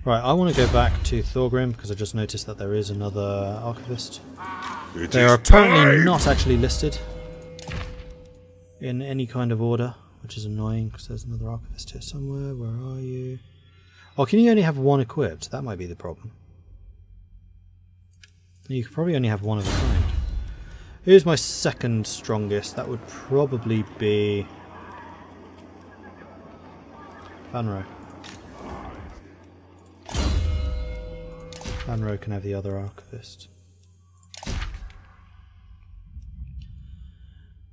Right, I want to go back to Thorgrim because I just noticed that there is another archivist. They are apparently not actually listed in any kind of order, which is annoying because there's another archivist here somewhere. Where are you? Oh, can you only have one equipped? That might be the problem. You could probably only have one of a kind. Who's my second strongest? That would probably be Vanro. Vanro can have the other archivist.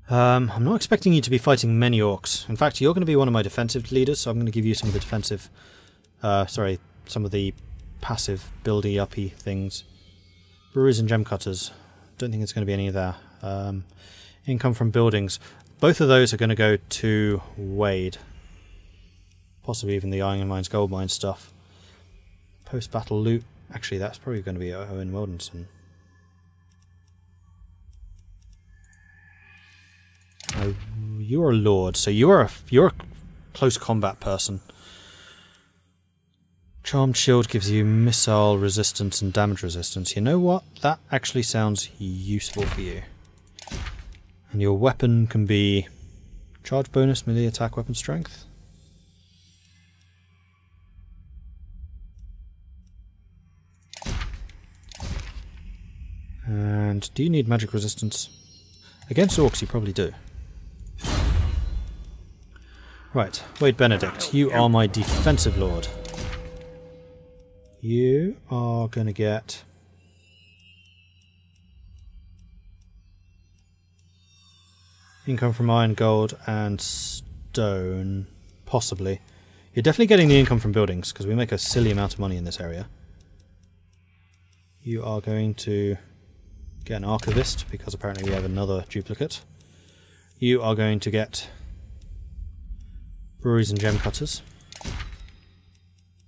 I'm not expecting you to be fighting many orcs. In fact, you're going to be one of my defensive leaders, so I'm going to give you some of the defensive... some of the passive buildy-uppy things. Brewers and gem cutters. Don't think it's going to be any of that. Income from buildings. Both of those are going to go to Wade. Possibly even the Iron Mines, Gold Mines stuff. Post-battle loot. Actually, that's probably going to be Owen Wildenson. Oh, you're a lord, so you're a close combat person. Charmed Shield gives you missile resistance and damage resistance. You know what? That actually sounds useful for you. And your weapon can be charge bonus, melee attack, weapon strength. And do you need magic resistance? Against orcs you probably do. Right, Wade Benedict, you are my defensive lord. You are going to get... income from iron, gold and stone. Possibly. You're definitely getting the income from buildings, because we make a silly amount of money in this area. You are going to get an archivist, because apparently we have another duplicate. You are going to get breweries and gem cutters,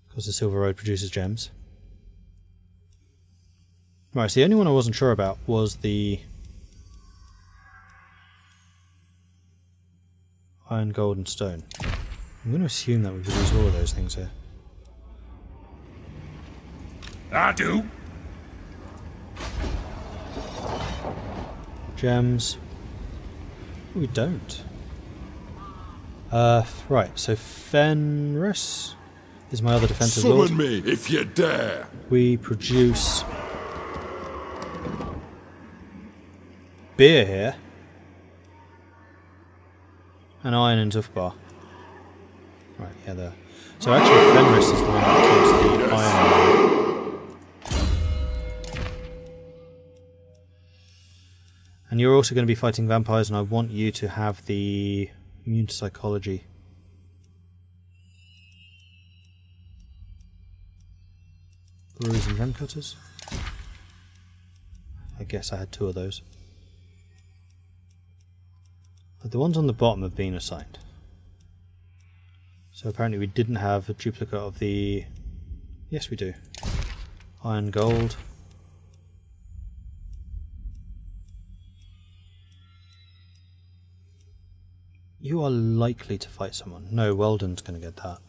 because the Silver Road produces gems. Right, so the only one I wasn't sure about was the iron, gold and stone. I'm going to assume that we produce all of those things here. I do. Gems. We don't. Right, so Fenris is my other defensive lord. Summon me if you dare. We produce beer here. And iron and Zufbar. Right, yeah, there. So actually Fenris is the one that keeps the iron. And you're also going to be fighting vampires, and I want you to have the immune to psychology. Breweries and gem cutters. I guess I had two of those. But the ones on the bottom have been assigned. So apparently we didn't have a duplicate of the... Yes, we do. Iron, gold. You are likely to fight someone. No, Weldon's going to get that.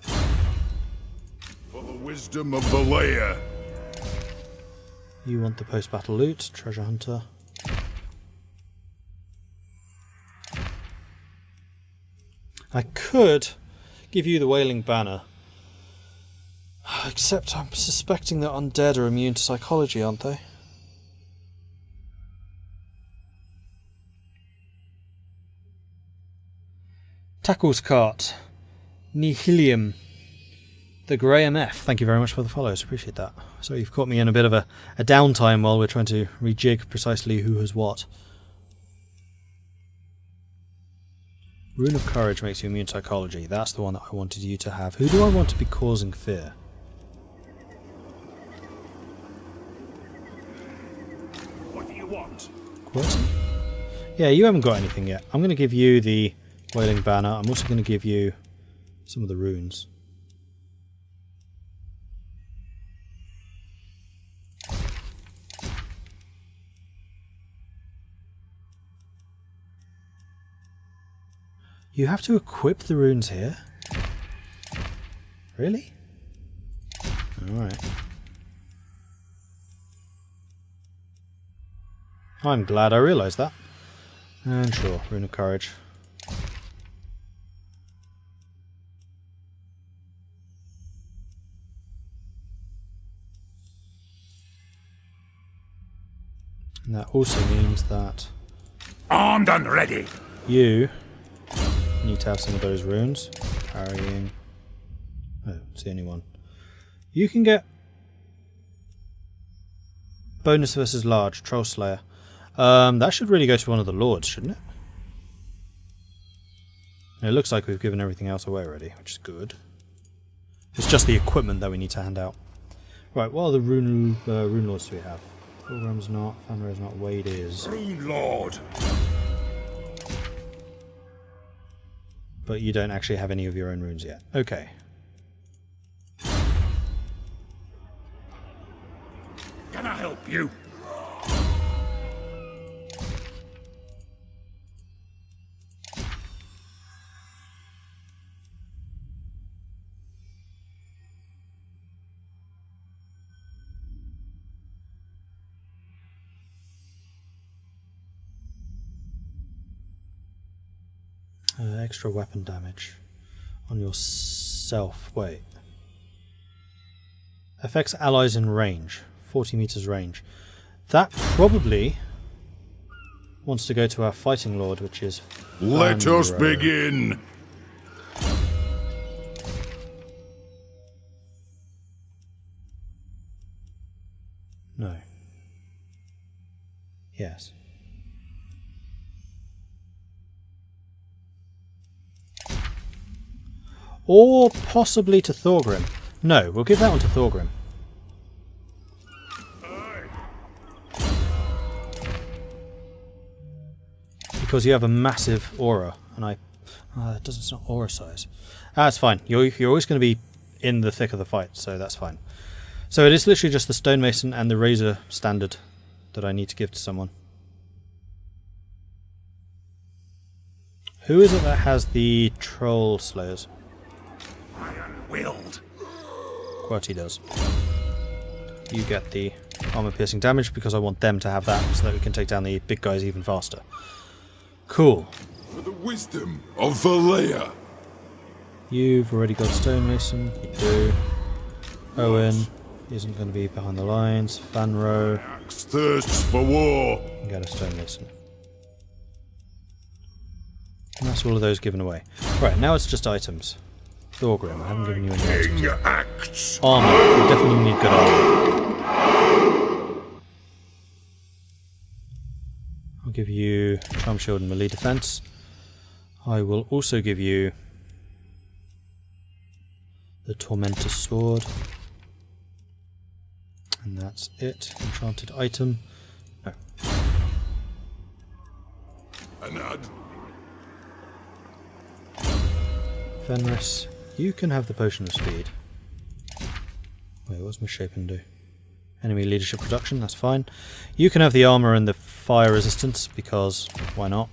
For the wisdom of the layer. You want the post-battle loot, treasure hunter. I could give you the Wailing Banner, except I'm suspecting that Undead are immune to psychology, aren't they? Tackles Cart, Nihilium, the Graham F. Thank you very much for the follows, appreciate that. So you've caught me in a bit of a downtime while we're trying to rejig precisely who has what. Rune of Courage makes you immune to psychology. That's the one that I wanted you to have. Who do I want to be causing fear? What do you want? QWERTY? Yeah, you haven't got anything yet. I'm going to give you the Wailing Banner. I'm also going to give you some of the runes. You have to equip the runes here? Really? Alright. I'm glad I realised that. And sure, Rune of Courage. And that also means that Armed and ready. you need to have some of those runes. Parrying. Oh, it's the only one. You can get bonus versus large, Troll Slayer. That should really go to one of the lords, shouldn't it? And it looks like we've given everything else away already, which is good. It's just the equipment that we need to hand out. Right, what other rune lords do we have? Pilgrim's not, Fanro's not, Wade is. Rune Lord. But you don't actually have any of your own runes yet. Okay. Can I help you? Extra weapon damage on yourself. Wait. Affects allies in range. 40 meters range. That probably wants to go to our fighting lord, which is Let us Fanro. begin. No. Yes. Or possibly to Thorgrim. No, we'll give that one to Thorgrim. Because you have a massive aura, and it's not aura size. That's fine. You're always going to be in the thick of the fight, so that's fine. So it is literally just the stonemason and the razor standard that I need to give to someone. Who is it that has the troll slayers? Iron-willed. Quirty does. You get the armor piercing damage because I want them to have that so that we can take down the big guys even faster. Cool. For the wisdom of Valea. You've already got stonemason. You do. Owen isn't going to be behind the lines. Fanro. Axe thirsts for war. You get a stonemason. And that's all of those given away. Right, now it's just items. Thorgrim, I haven't given you any items King yet. acts. Armor. You definitely need good armor. I'll give you Charm Shield and Melee Defense. I will also give you the Tormentor's Sword. And that's it. Enchanted item. No. Anad. Fenris, you can have the Potion of Speed. Wait, what's Misshapen do? Enemy Leadership Reduction, that's fine. You can have the armor and the fire resistance, because why not?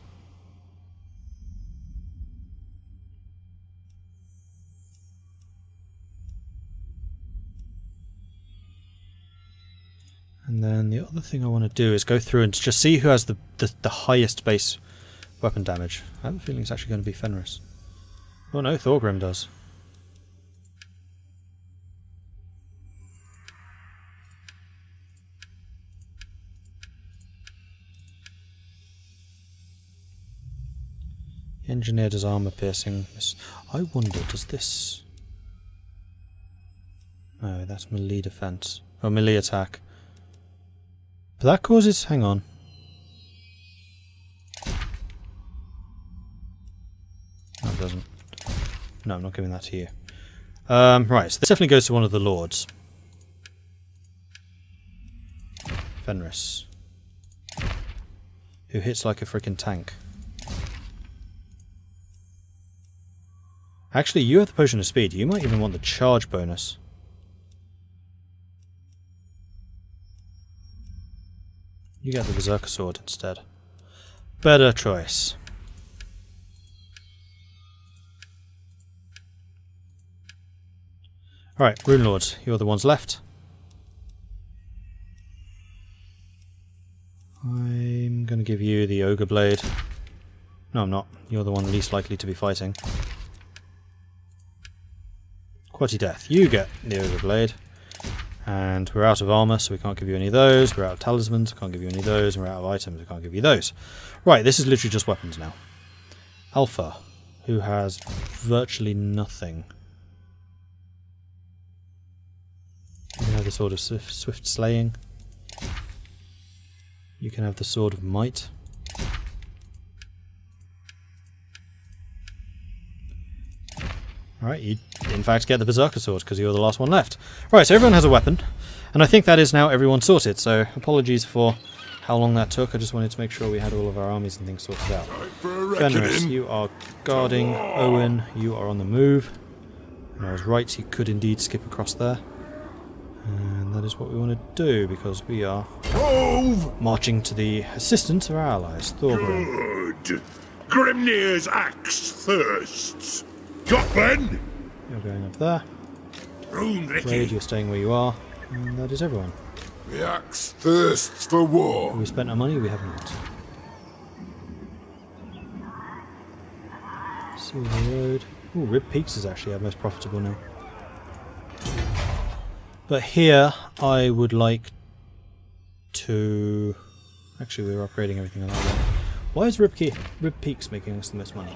And then the other thing I want to do is go through and just see who has the highest base weapon damage. I have a feeling it's actually going to be Fenris. Oh no, Thorgrim does. Engineer does armor piercing. I wonder, does this... No, that's melee defense. Or melee attack. But that causes... Hang on. No, it doesn't. No, I'm not giving that to you. Right, so this definitely goes to one of the lords. Fenris. Who hits like a freaking tank. Actually, you have the Potion of Speed. You might even want the charge bonus. You get the Berserker Sword instead. Better choice. Alright, Rune Lords, you're the ones left. I'm going to give you the Ogre Blade. No, I'm not. You're the one least likely to be fighting. Quality Death, you get the Ogre Blade. And we're out of armour, so we can't give you any of those. We're out of talismans, can't give you any of those. And we're out of items, we can't give you those. Right, this is literally just weapons now. Alpha, who has virtually nothing. You can have the Sword of Swift Slaying. You can have the Sword of Might. Alright, you in fact get the Berserker Sword because you're the last one left. Right, so everyone has a weapon, and I think that is now everyone sorted, so apologies for how long that took. I just wanted to make sure we had all of our armies and things sorted out. Fenris, you are guarding. Owen, you are on the move. And I was right, you could indeed skip across there. And that is what we want to do, because we are marching to the assistance of our allies. Thorgrim. Good. Grimnir's axe thirsts. Gotland! You're going up there. Raid, you're staying where you are. And that is everyone. The axe thirsts for war. Have we spent our money? We have not. Silver Road. Ooh, Rib Peaks is actually our most profitable now. But here, I would like to... Actually, we're upgrading everything on that one. Why is Rib Peaks making us the most money?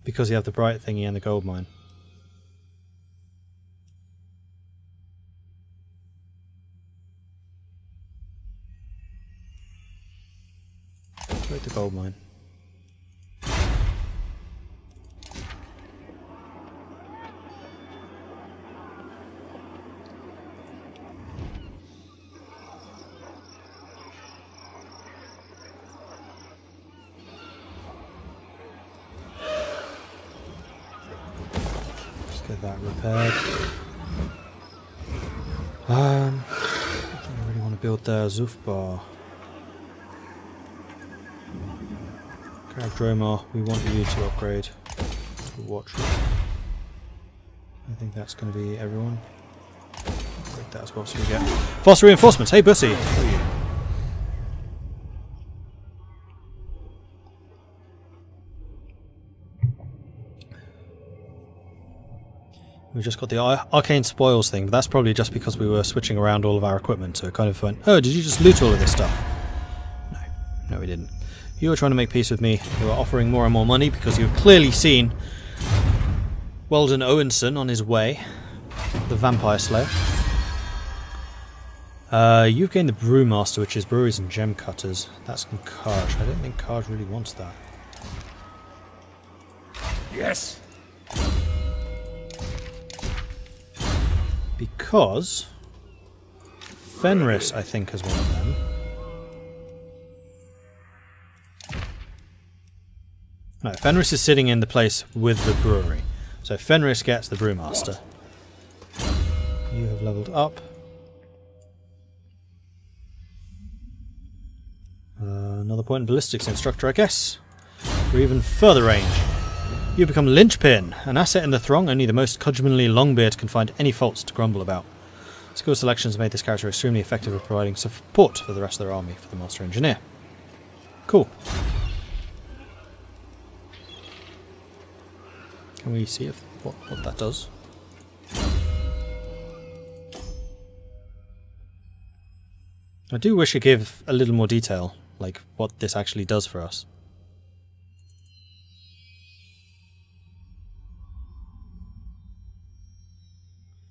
Because you have the bright thingy and the gold mine. Where's the gold mine? Get that repaired. I really want to build the Zufbar. Dromar, we want you to upgrade to Watcher. I think that's going to be everyone. Break that as well so we get faster reinforcements. Hey Bussy! How are you? We just got the Arcane Spoils thing, but that's probably just because we were switching around all of our equipment, so it kind of went, oh, did you just loot all of this stuff? No, we didn't. You were trying to make peace with me. You were offering more and more money because you've clearly seen Weldon Owenson on his way, the Vampire Slayer. You've gained the Brewmaster, which is breweries and gem cutters. That's from Karj. I don't think Karj really wants that. Yes. Because Fenris, I think, is one of them. No, Fenris is sitting in the place with the brewery. So Fenris gets the Brewmaster. You have leveled up. Another point in ballistics instructor, I guess. For even further range. You become Linchpin, an asset in the throng. Only the most cudgelmanly Longbeard can find any faults to grumble about. Skill selections made this character extremely effective at providing support for the rest of their army for the Master Engineer. Cool. Can we see if what that does? I do wish it gave a little more detail, like what this actually does for us.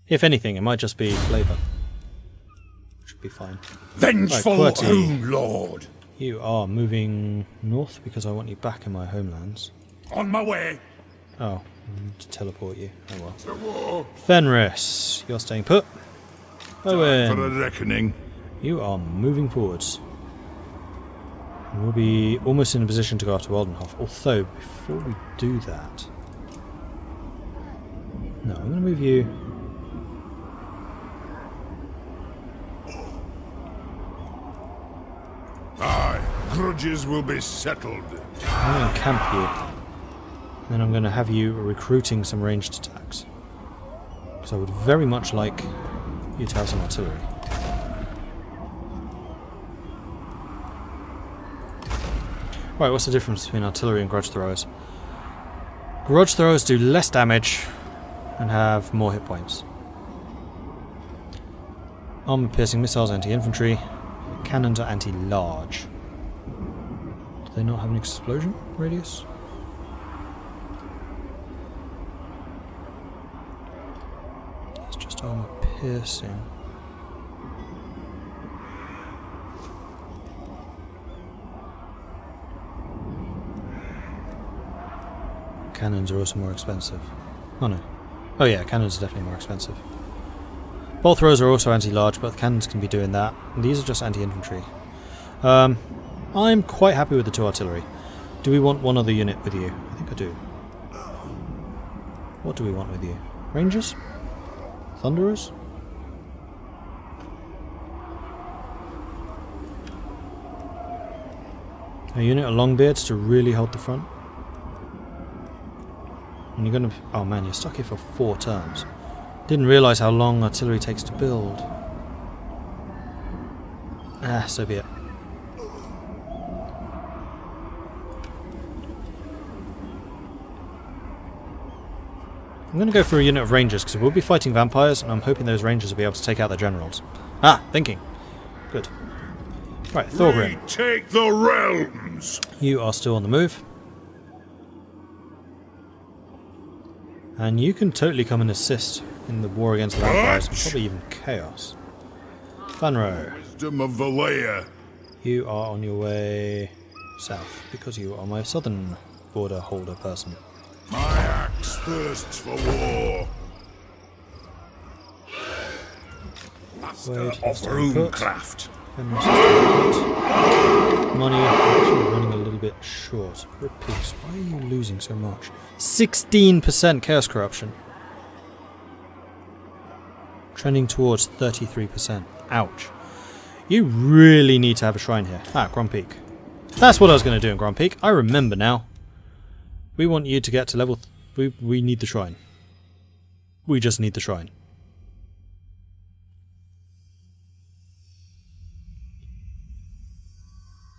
If anything, it might just be flavour. Should be fine. Vengeful Right, Rune Lord. You are moving north because I want you back in my homelands. On my way. Oh, I need to teleport you. Oh well. To war. Fenris, you're staying put. Owen, For a reckoning. you are moving forwards. And we'll be almost in a position to go after Waldenhof. Although, before we do that... No, I'm going to move you... Aye, grudges will be settled. I'm going to camp you. Then I'm going to have you recruiting some ranged attacks. Because I would very much like you to have some artillery. Right, what's the difference between artillery and grudge throwers? Grudge throwers do less damage and have more hit points. Armor piercing missiles, anti-infantry. Cannons are anti-large. Do they not have an explosion radius? It's just armor piercing. Cannons are also more expensive. Oh no. Oh yeah, cannons are definitely more expensive. Bolt throws are also anti-large, but the cannons can be doing that. And these are just anti-infantry. I'm quite happy with the 2 artillery. Do we want one other unit with you? I think I do. What do we want with you? Rangers? Thunderers? A unit of Longbeards to really hold the front? And you're gonna... Oh man, you're stuck here for 4 turns. Didn't realise how long artillery takes to build. Ah, so be it. I'm going to go for a unit of rangers because we'll be fighting vampires and I'm hoping those rangers will be able to take out the generals. Ah, thinking. Good. Right, Thorgrim. We take the realms. You are still on the move. And you can totally come and assist in the war against the vampires and probably even chaos. Funro. Wisdom of Valea. You are on your way south because you are my southern border holder person. My axe thirsts for war. Master of runecraft. Money actually running a little bit short. Repeats. Why are you losing so much? 16% chaos corruption. Trending towards 33%. Ouch. You really need to have a shrine here. Ah, Grand Peak. That's what I was going to do in Grand Peak. I remember now. We want you to get to level... We need the shrine. We just need the shrine.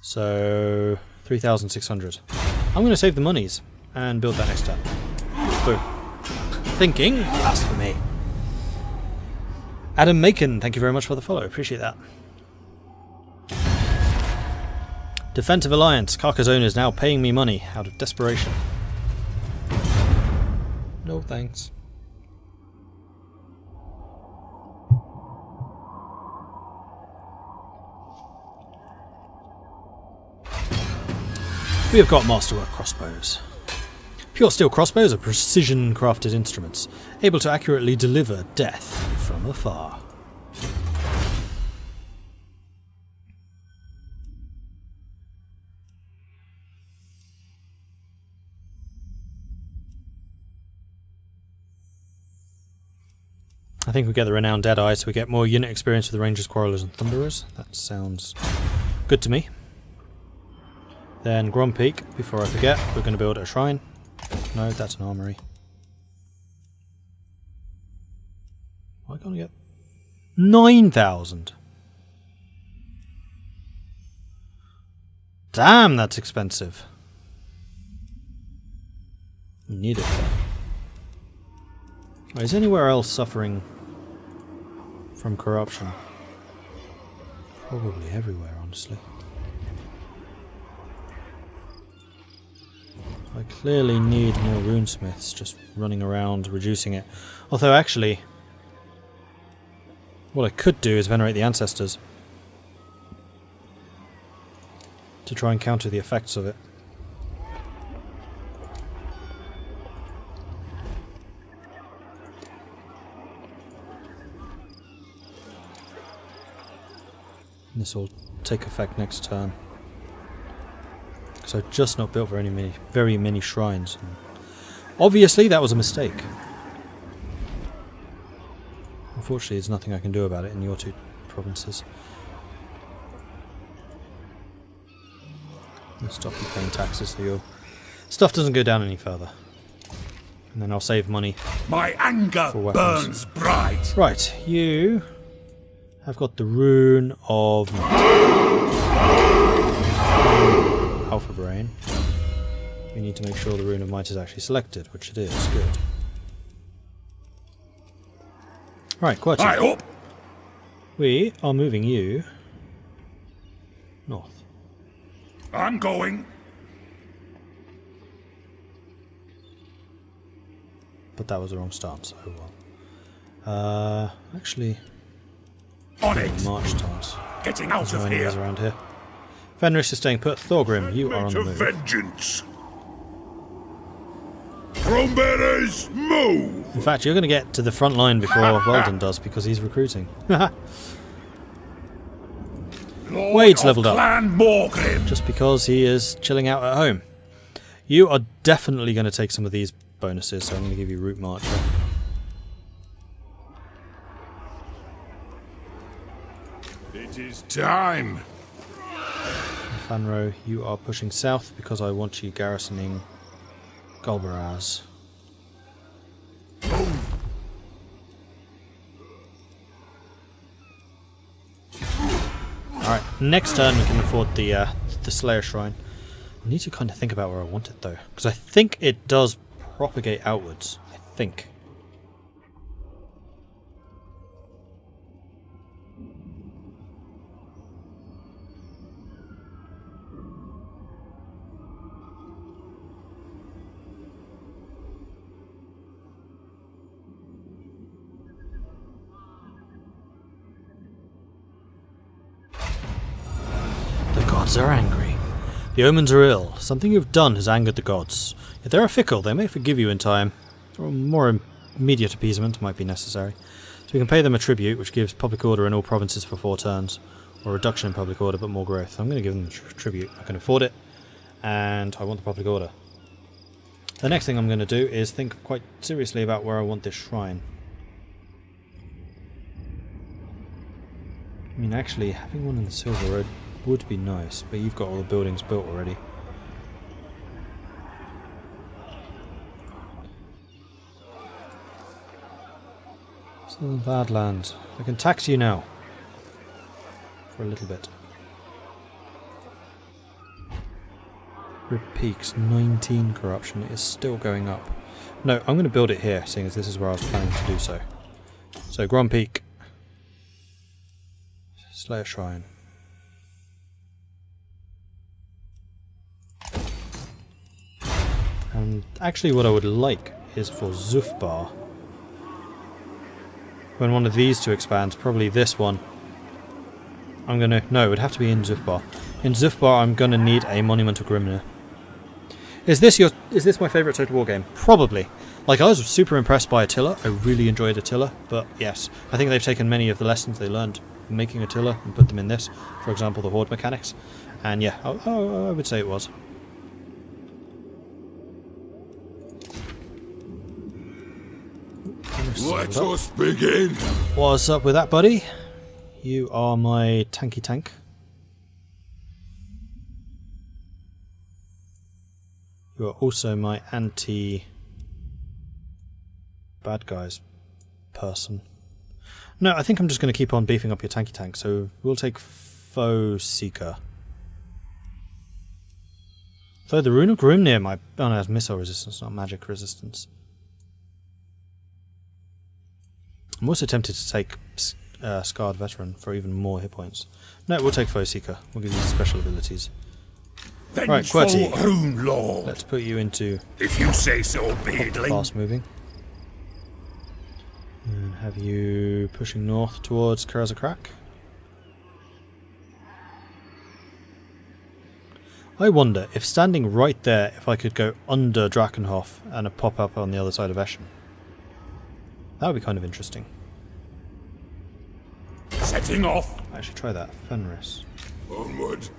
So... 3,600. I'm going to save the monies and build that next turn. Boom. Thinking. That's for me. Adam Macon, thank you very much for the follow. Appreciate that. Defensive Alliance. Carcassonne is now paying me money out of desperation. No thanks. We have got Masterwork crossbows. Pure steel crossbows are precision crafted instruments, able to accurately deliver death from afar. I think we get the renowned Deadeye, so we get more unit experience with the Rangers, Quarrelers and Thunderers. That sounds good to me. Then Grand Peak, before I forget, we're going to build a shrine. No, that's an armory. Why can't I get 9,000? Damn, that's expensive. We need it though. Is anywhere else suffering from corruption? Probably everywhere, honestly. I clearly need more runesmiths just running around reducing it. Although actually, what I could do is venerate the ancestors to try and counter the effects of it. This will take effect next turn. So I've just not built very many shrines. Obviously that was a mistake. Unfortunately there's nothing I can do about it in your 2 provinces. I'll stop you paying taxes so your stuff doesn't go down any further. And then I'll save money. My anger for weapons. burns bright. Right, you have got the rune of Alpha Brain. We need to make sure the rune of might is actually selected, which it is. Good. Right, QWERTY. Aye up. We are moving you north. I'm going. But that was the wrong stance. Oh well. Actually, On it. March times. Getting out There's no of enemies here. around here. Fenris is staying put. Thorgrim, you are on the To move. vengeance. Thronebearers, move! In fact, you're going to get to the front line before Weldon does because he's recruiting. Lord Wade's of leveled up. Clan Morgrim. Just because he is chilling out at home. You are definitely going to take some of these bonuses, so I'm going to give you Route Marcher. It is time. Fanro, you are pushing south because I want you garrisoning Golbaraz. Alright, next turn we can afford the Slayer Shrine. I need to kind of think about where I want it though, because I think it does propagate outwards. I think. The gods are angry. The omens are ill. Something you've done has angered the gods. If they are fickle, they may forgive you in time, or more immediate appeasement might be necessary. So we can pay them a tribute, which gives public order in all provinces for 4 turns, or reduction in public order but more growth. I'm going to give them a tribute. I can afford it, and I want the public order. The next thing I'm going to do is think quite seriously about where I want this shrine. I mean, actually, having one in the Silver Road would be nice, but you've got all the buildings built already. Southern Badlands. I can tax you now. For a little bit. Rib Peaks, 19 corruption. It is still going up. No, I'm going to build it here, seeing as this is where I was planning to do so. So, Grom Peak. Slayer Shrine. And actually what I would like is for Zufbar. When one of these two expands, probably this one. I'm gonna... No, it would have to be in Zufbar. In Zufbar I'm gonna need a Monument of Grimnir. Is this my favourite Total War game? Probably. Like, I was super impressed by Attila. I really enjoyed Attila. But yes, I think they've taken many of the lessons they learned making Attila and put them in this. For example, the Horde mechanics. And yeah, I would say it was. Let us begin. What's up with that, buddy? You are my tanky tank. You are also my anti-bad guys person. No, I think I'm just going to keep on beefing up your tanky tank, so we'll take Foe Seeker. Though the Rune of Grimnir might... Oh no, it has missile resistance, not magic resistance. I'm also tempted to take Scarred Veteran for even more hit points. No, we'll take Foe Seeker. We'll give you special abilities. Right, QWERTY. Rune Lord. Let's put you into If you say so, beardling. fast moving. And have you pushing north towards Karazakrak. I wonder if standing right there, if I could go under Drakenhof and a pop up on the other side of Eshen. That would be kind of interesting. Setting off. Actually, try that. Fenris. Onward.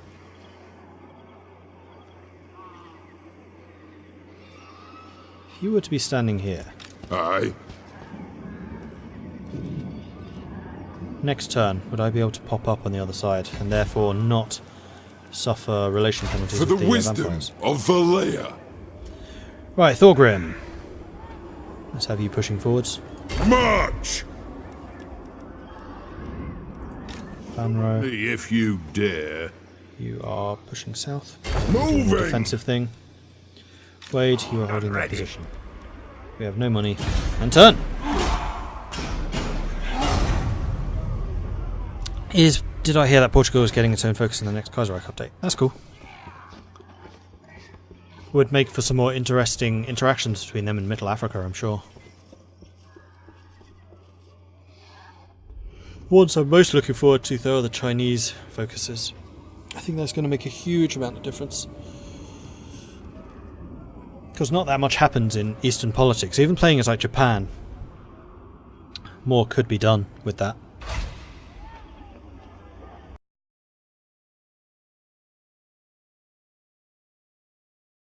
If you were to be standing here, Aye. next turn, would I be able to pop up on the other side and therefore not suffer relation penalties For the with the wisdom vampires? of Valea. Right, Thorgrim. Let's have you pushing forwards. March! Fanro, If you dare. you are pushing south. Moving! Defensive thing. Wade, you are holding that position. We have no money. And turn! Did I hear that Portugal is getting its own focus in the next Kaiserreich update? That's cool. Would make for some more interesting interactions between them and Middle Africa, I'm sure. Ones I'm most looking forward to, though, are the Chinese focuses. I think that's going to make a huge amount of difference. Because not that much happens in Eastern politics. Even playing as like Japan, more could be done with that.